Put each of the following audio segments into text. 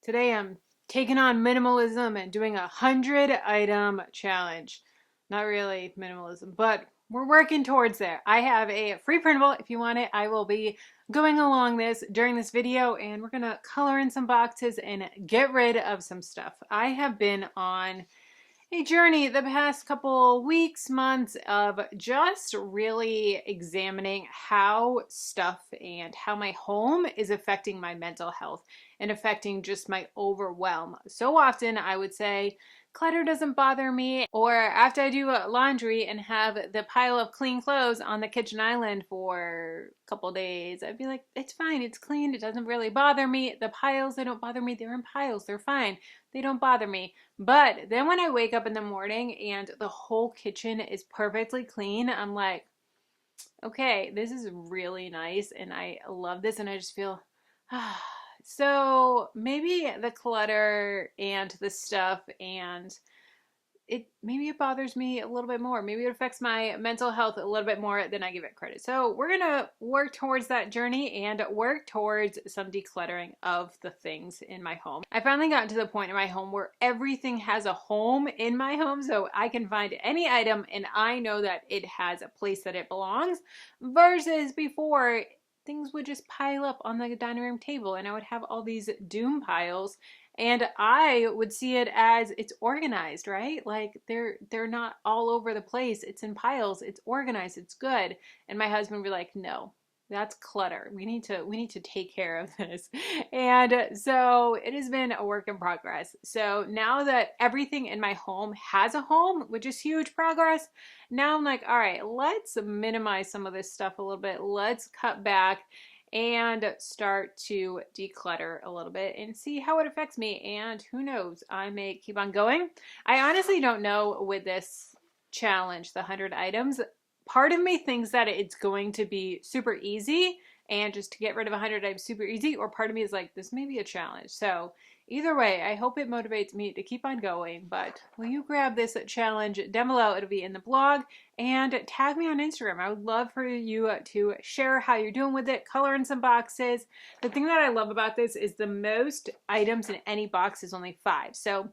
Today I'm taking on minimalism and doing a 100-item challenge. Not really minimalism, but we're working towards there. I have a free printable. If you want it, I will be going along this during this video, and we're gonna color in some boxes and get rid of some stuff. I have been on a journey the past couple weeks, months of just really examining how stuff and how my home is affecting my mental health and affecting just my overwhelm. So often I would say clutter doesn't bother me, or after I do laundry and have the pile of clean clothes on the kitchen island for a couple days, I'd be like, it's fine, it's clean, it doesn't really bother me. The piles, they don't bother me, they're in piles, they're fine, they don't bother me. But then when I wake up in the morning and the whole kitchen is perfectly clean, I'm like, okay, this is really nice and I love this, and I just feel, so maybe the clutter and the stuff and maybe it bothers me a little bit more. Maybe it affects my mental health a little bit more than I give it credit. So we're gonna work towards that journey and work towards some decluttering of the things in my home. I finally gotten to the point in my home where everything has a home in my home, so I can find any item and I know that it has a place that it belongs, versus before things would just pile up on the dining room table and I would have all these doom piles. And I would see it as it's organized, right? Like they're not all over the place. It's in piles. It's organized. It's good. And my husband would be like, "No, that's clutter. We need to take care of this." And so it has been a work in progress. So now that everything in my home has a home, which is huge progress, now I'm like, all right, let's minimize some of this stuff a little bit. Let's cut back and start to declutter a little bit and see how it affects me. And who knows, I may keep on going. I honestly don't know with this challenge, the 100 items. Part of me thinks that it's going to be super easy and just to get rid of 100 items super easy, or part of me is like, this may be a challenge. So either way, I hope it motivates me to keep on going. But will you grab this challenge down below? It'll be in the blog, and tag me on Instagram. I would love for you to share how you're doing with it, color in some boxes. The thing that I love about this is the most items in any box is only 5. So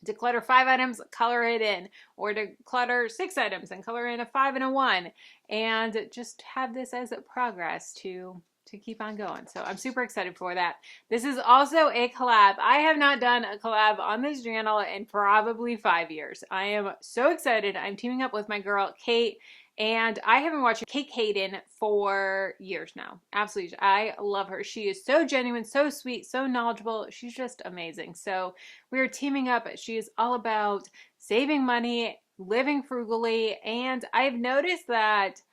declutter 5 items, color it in, or declutter 6 items and color in a 5 and a 1, and just have this as a progress to keep on going. So I'm super excited for that. This is also a collab. I have not done a collab on this channel in probably 5 years. I am so excited. I'm teaming up with my girl Kate, and I have been watching Kate Hayden for years now. Absolutely. I love her. She is so genuine, so sweet, so knowledgeable. She's just amazing. So we are teaming up. She is all about saving money, living frugally, and I've noticed that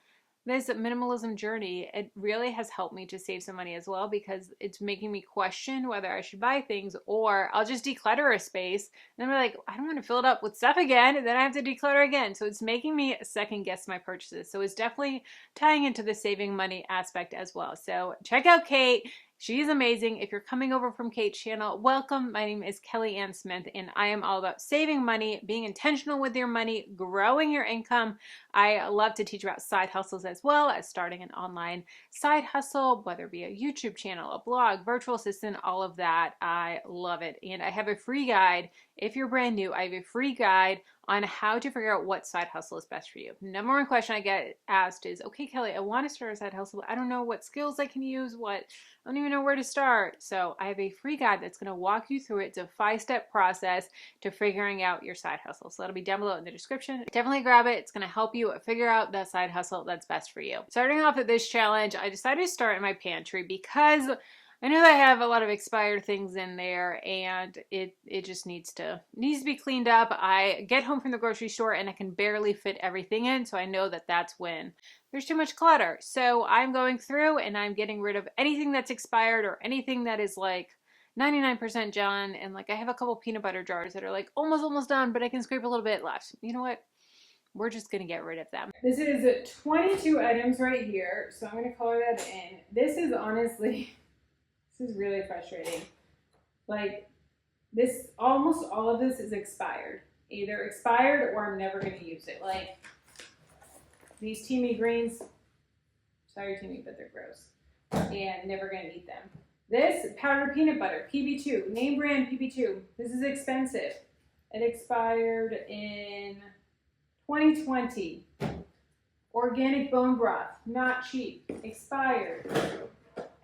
this minimalism journey, it really has helped me to save some money as well, because it's making me question whether I should buy things, or I'll just declutter a space and then I'm like, I don't want to fill it up with stuff again, and then I have to declutter again. So it's making me second guess my purchases. So it's definitely tying into the saving money aspect as well. So check out Kate. She's amazing. If you're coming over from Kate's channel, welcome. My name is Kelly Ann Smith, and I am all about saving money, being intentional with your money, growing your income. I love to teach about side hustles as well as starting an online side hustle, whether it be a YouTube channel, a blog, virtual assistant, all of that. I love it. And I have a free guide. If you're brand new, I have a free guide on how to figure out what side hustle is best for you. Number one question I get asked is, okay, Kelly, I want to start a side hustle, but I don't know what skills I can use, I don't even know where to start. So I have a free guide that's going to walk you through it. It's a 5-step process to figuring out your side hustle. So that'll be down below in the description. Definitely grab it. It's going to help you figure out that side hustle that's best for you. Starting off with this challenge, I decided to start in my pantry because I know that I have a lot of expired things in there, and it just needs to be cleaned up. I get home from the grocery store and I can barely fit everything in, so I know that that's when there's too much clutter. So I'm going through and I'm getting rid of anything that's expired or anything that is like 99% done. And like I have a couple peanut butter jars that are like almost done, but I can scrape a little bit left. You know what? We're just gonna get rid of them. This is 22 items right here, so I'm gonna color that in. This is honestly, this is really frustrating. Like this, almost all of this is expired. Either expired or I'm never gonna use it. Like these teamy greens, sorry Teamy, but they're gross. And never gonna eat them. This powdered peanut butter, PB2, name brand PB2. This is expensive. It expired in 2020. Organic bone broth, not cheap, expired.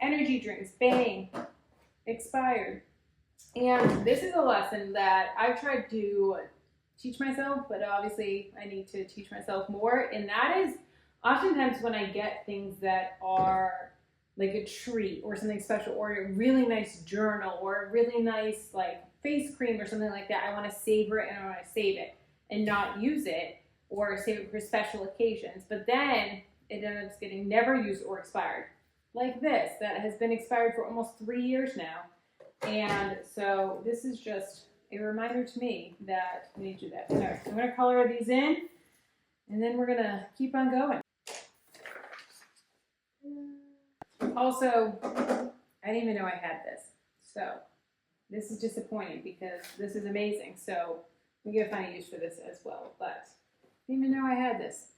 Energy drinks, Bang, expired. And this is a lesson that I've tried to teach myself, but obviously I need to teach myself more. And that is oftentimes when I get things that are like a treat or something special or a really nice journal or a really nice like face cream or something like that, I want to savor it and I want to save it and not use it or save it for special occasions. But then it ends up getting never used or expired. Like this, that has been expired for almost 3 years now. And so this is just a reminder to me that we need to do that. All right, so I'm going to color these in, and then we're going to keep on going. Also, I didn't even know I had this. So this is disappointing because this is amazing. So I'm going to find a use for this as well. But I didn't even know I had this.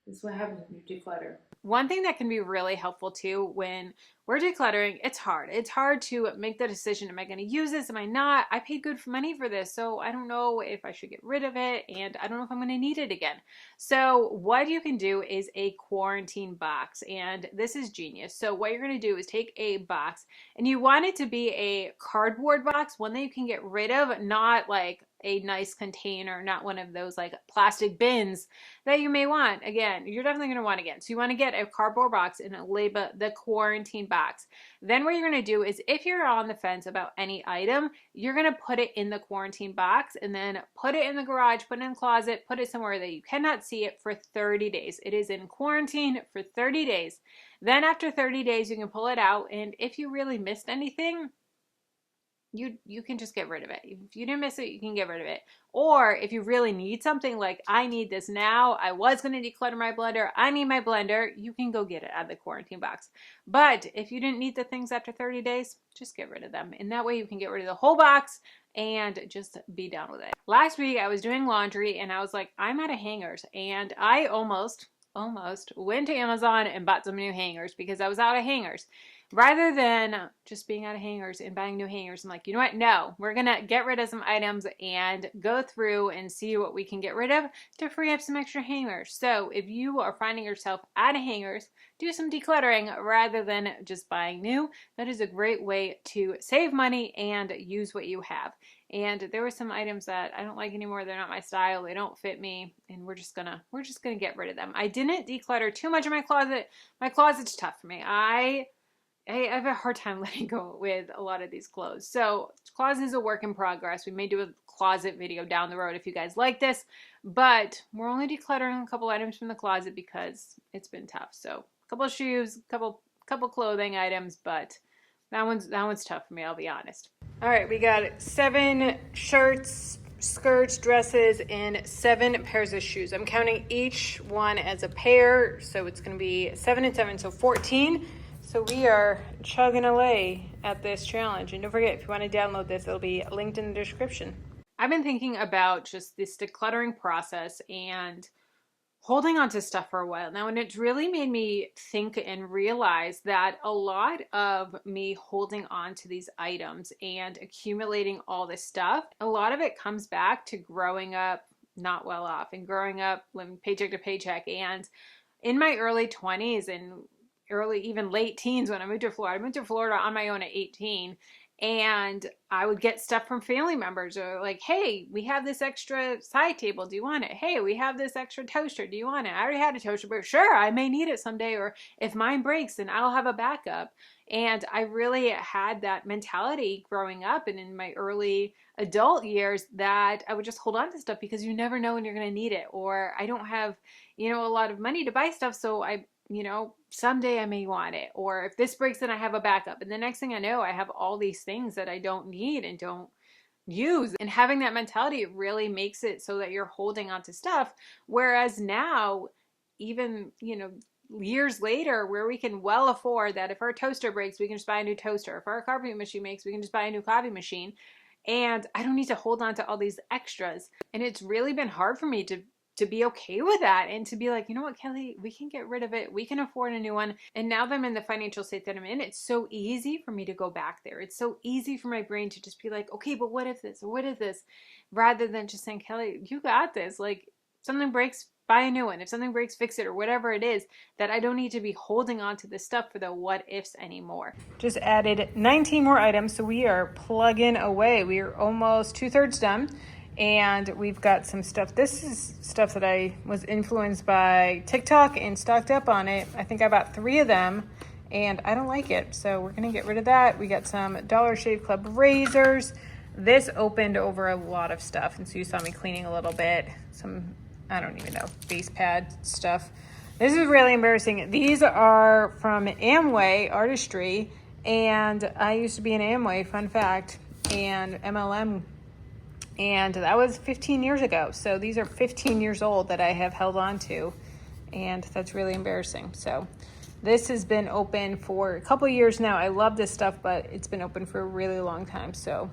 This is what happens when you declutter. One thing that can be really helpful too when we're decluttering, it's hard. It's hard to make the decision. Am I going to use this? Am I not? I paid good money for this, so I don't know if I should get rid of it, and I don't know if I'm going to need it again. So what you can do is a quarantine box, and this is genius. So what you're going to do is take a box, and you want it to be a cardboard box, one that you can get rid of, not like a nice container, not one of those like plastic bins that you may want. Again, you're definitely going to want again. So you want to get a cardboard box and label the quarantine box. Then what you're going to do is if you're on the fence about any item, you're going to put it in the quarantine box and then put it in the garage, put it in the closet, put it somewhere that you cannot see it for 30 days. It is in quarantine for 30 days. Then after 30 days, you can pull it out. And if you really missed anything, you can just get rid of it. If you didn't miss it, you can get rid of it. Or if you really need something, like I need this now, I was going to declutter my blender, I need my blender, you can go get it out of the quarantine box. But if you didn't need the things after 30 days, just get rid of them. And that way you can get rid of the whole box and just be done with it. Last week I was doing laundry and I was like, I'm out of hangers, and I almost went to Amazon and bought some new hangers because I was out of hangers. Rather than just being out of hangers and buying new hangers, I'm like, you know what? No, we're going to get rid of some items and go through and see what we can get rid of to free up some extra hangers. So if you are finding yourself out of hangers, do some decluttering rather than just buying new. That is a great way to save money and use what you have. And there were some items that I don't like anymore. They're not my style. They don't fit me. And we're just gonna get rid of them. I didn't declutter too much of my closet. My closet's tough for me. I have a hard time letting go with a lot of these clothes. So closet is a work in progress. We may do a closet video down the road if you guys like this, but we're only decluttering a couple items from the closet because it's been tough. So a couple of shoes, couple clothing items, but that one's tough for me, I'll be honest. All right, we got 7 shirts, skirts, dresses, and 7 pairs of shoes. I'm counting each one as a pair, so it's going to be 7 and 7, so 14. So we are chugging away at this challenge. And don't forget, if you want to download this, it'll be linked in the description. I've been thinking about just this decluttering process and holding on to stuff for a while now, and it's really made me think and realize that a lot of me holding on to these items and accumulating all this stuff, a lot of it comes back to growing up not well off and growing up living paycheck to paycheck. And in my early 20s and early, even late teens, when I moved to Florida on my own at 18, and I would get stuff from family members or like, hey, we have this extra side table, do you want it? Hey, we have this extra toaster, do you want it? I already had a toaster, but sure, I may need it someday, or if mine breaks, then I'll have a backup. And I really had that mentality growing up and in my early adult years that I would just hold on to stuff because you never know when you're going to need it, or I don't have, a lot of money to buy stuff, so someday I may want it, or if this breaks, then I have a backup. And the next thing I know, I have all these things that I don't need and don't use. And having that mentality really makes it so that you're holding on to stuff. Whereas now, even, years later, where we can well afford that if our toaster breaks, we can just buy a new toaster. If our coffee machine makes, we can just buy a new coffee machine. And I don't need to hold on to all these extras. And it's really been hard for me to to be okay with that and to be like, you know what, Kelly, we can get rid of it. We can afford a new one. And now that I'm in the financial state that I'm in, it's so easy for me to go back there. It's so easy for my brain to just be like, okay, but what if this or what if this, rather than just saying, Kelly, you got this. Like, something breaks, buy a new one. If something breaks, fix it, or whatever it is, that I don't need to be holding on to this stuff for the what ifs anymore. Just added 19 more items, so we are plugging away. We are almost 2/3 done. And we've got some stuff. This is stuff that I was influenced by TikTok and stocked up on it. I think I bought 3 of them and I don't like it. So we're going to get rid of that. We got some Dollar Shave Club razors. This opened over a lot of stuff. And so you saw me cleaning a little bit. Some, I don't even know, base pad stuff. This is really embarrassing. These are from Amway Artistry. And I used to be in Amway, fun fact, and MLM. And that was 15 years ago. So these are 15 years old that I have held on to. And that's really embarrassing. So this has been open for a couple years now. I love this stuff, but it's been open for a really long time. So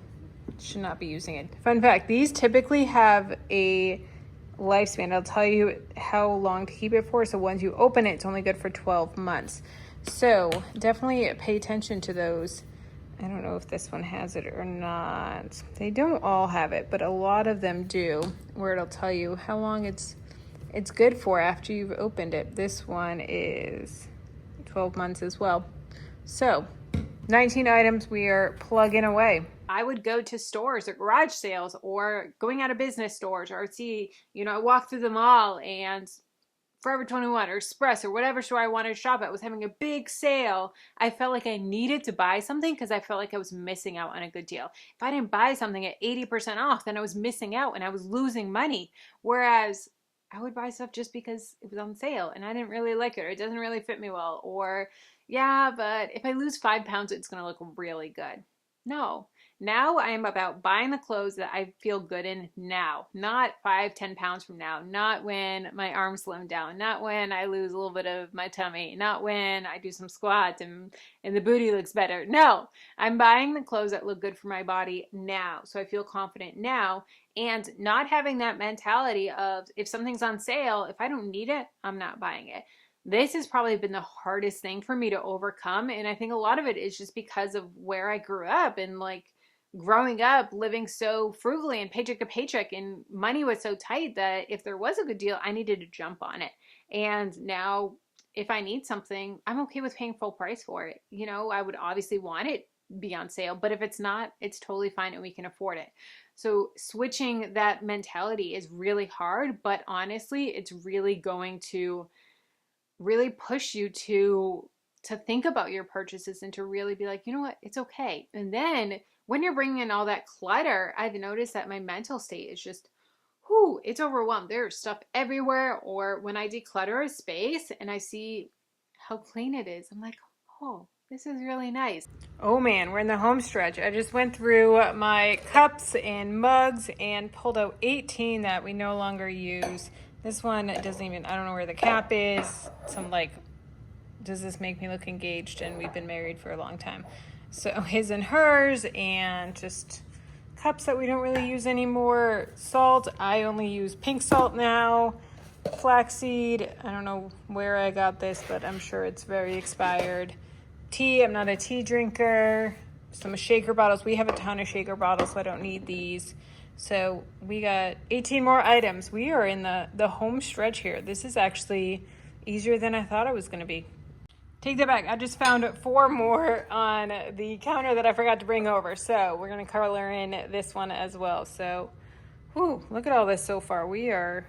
should not be using it. Fun fact, these typically have a lifespan. I'll tell you how long to keep it for. So once you open it, it's only good for 12 months. So definitely pay attention to those. I don't know if this one has it or not. They don't all have it, but a lot of them do, where it'll tell you how long it's good for after you've opened it. This one is 12 months as well. So 19 items we are plugging away. I would go to stores or garage sales or going out of business stores or see, I walk through the mall and Forever 21 or Express or whatever store I wanted to shop at was having a big sale. I felt like I needed to buy something because I felt like I was missing out on a good deal. If I didn't buy something at 80% off, then I was missing out and I was losing money. Whereas I would buy stuff just because it was on sale and I didn't really like it or it doesn't really fit me well. Or, yeah, but if I lose 5 pounds, it's going to look really good. No. Now I am about buying the clothes that I feel good in now, not 5-10 pounds from now, not when my arms slim down, not when I lose a little bit of my tummy, not when I do some squats and the booty looks better. No, I'm buying the clothes that look good for my body now. So I feel confident now and not having that mentality of if something's on sale, if I don't need it, I'm not buying it. This has probably been the hardest thing for me to overcome. And I think a lot of it is just because of where I grew up and like growing up living so frugally and paycheck to paycheck and money was so tight that if there was a good deal, I needed to jump on it. And now if I need something, I'm okay with paying full price for it. I would obviously want it be on sale, but if it's not, it's totally fine and we can afford it. So switching that mentality is really hard, but honestly, it's really going to really push you to think about your purchases and to really be like, you know what, it's okay. And then when you're bringing in all that clutter, I've noticed that my mental state is just, it's overwhelmed. There's stuff everywhere. Or when I declutter a space and I see how clean it is, I'm like, oh, this is really nice. Oh man, we're in the home stretch. I just went through my cups and mugs and pulled out 18 that we no longer use. This one doesn't even, I don't know where the cap is. Some like, does this make me look engaged? And we've been married for a long time. So his and hers, and just cups that we don't really use anymore. Salt, I only use pink salt now. Flaxseed, I don't know where I got this, but I'm sure it's very expired. Tea, I'm not a tea drinker. Some shaker bottles. We have a ton of shaker bottles, so I don't need these. So we got 18 more items. We are in the home stretch here. This is actually easier than I thought it was going to be. Take that back. I just found 4 more on the counter that I forgot to bring over. So we're going to color in this one as well. So, look at all this so far. We are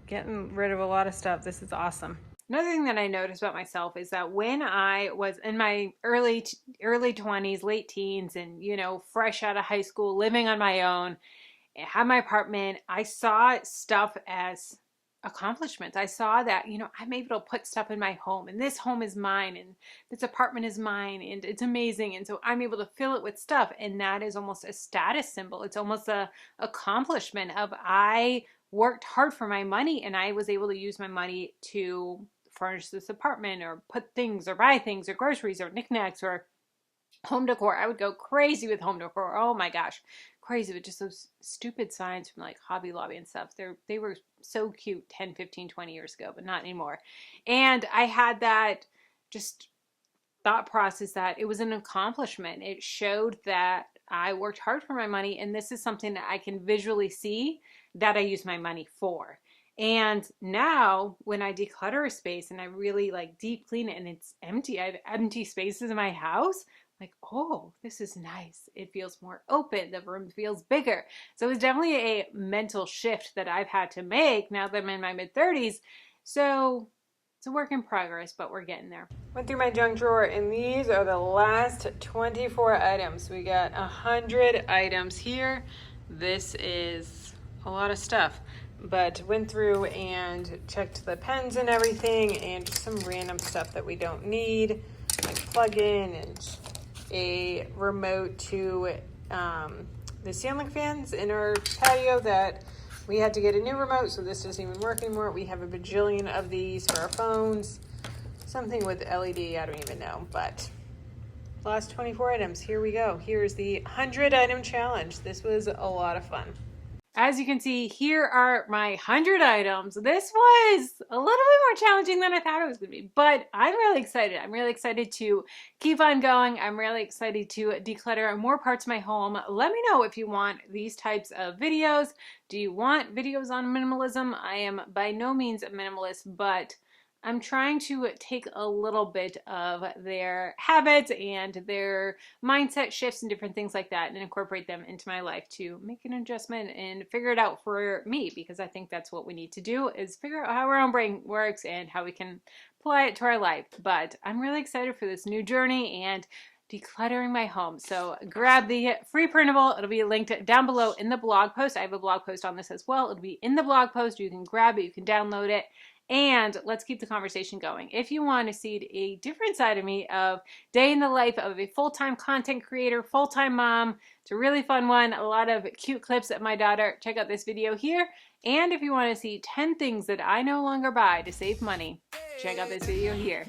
getting rid of a lot of stuff. This is awesome. Another thing that I noticed about myself is that when I was in my early 20s, late teens, and, fresh out of high school, living on my own, had my apartment, I saw stuff as accomplishments. I saw that, I'm able to put stuff in my home and this home is mine and this apartment is mine and it's amazing. And so I'm able to fill it with stuff. And that is almost a status symbol. It's almost a accomplishment of I worked hard for my money and I was able to use my money to furnish this apartment or put things or buy things or groceries or knickknacks or Home decor. I would go crazy with home decor. Oh my gosh. Crazy with just those stupid signs from like Hobby Lobby and stuff. They were so cute 10, 15, 20 years ago, but not anymore. And I had that just thought process that it was an accomplishment. It showed that I worked hard for my money, and this is something that I can visually see that I use my money for. And now when I declutter a space and I really like deep clean it and it's empty, I have empty spaces in my house, like, oh, this is nice. It feels more open. The room feels bigger. So it's definitely a mental shift that I've had to make now that I'm in my mid 30s. So it's a work in progress, but we're getting there. Went through my junk drawer, and these are the last 24 items. We got 100 items here. This is a lot of stuff, but went through and checked the pens and everything, and just some random stuff that we don't need, like plug-in and a remote to the ceiling fans in our patio that we had to get a new remote, so this doesn't even work anymore. We have a bajillion of these for our phones. Something with LED, I don't even know, but last 24 items, here we go. Here's the 100 item challenge. This was a lot of fun. As you can see, here are my 100 items. This was a little bit more challenging than I thought it was going to be, but I'm really excited. I'm really excited to keep on going. I'm really excited to declutter more parts of my home. Let me know if you want these types of videos. Do you want videos on minimalism? I am by no means a minimalist, but I'm trying to take a little bit of their habits and their mindset shifts and different things like that and incorporate them into my life to make an adjustment and figure it out for me, because I think that's what we need to do, is figure out how our own brain works and how we can apply it to our life. But I'm really excited for this new journey and decluttering my home. So grab the free printable. It'll be linked down below in the blog post. I have a blog post on this as well. It'll be in the blog post. You can grab it, you can download it. And let's keep the conversation going. If you want to see a different side of me of day in the life of a full-time content creator, full-time mom, it's a really fun one. A lot of cute clips of my daughter. Check out this video here. And if you want to see 10 things that I no longer buy to save money, check out this video here.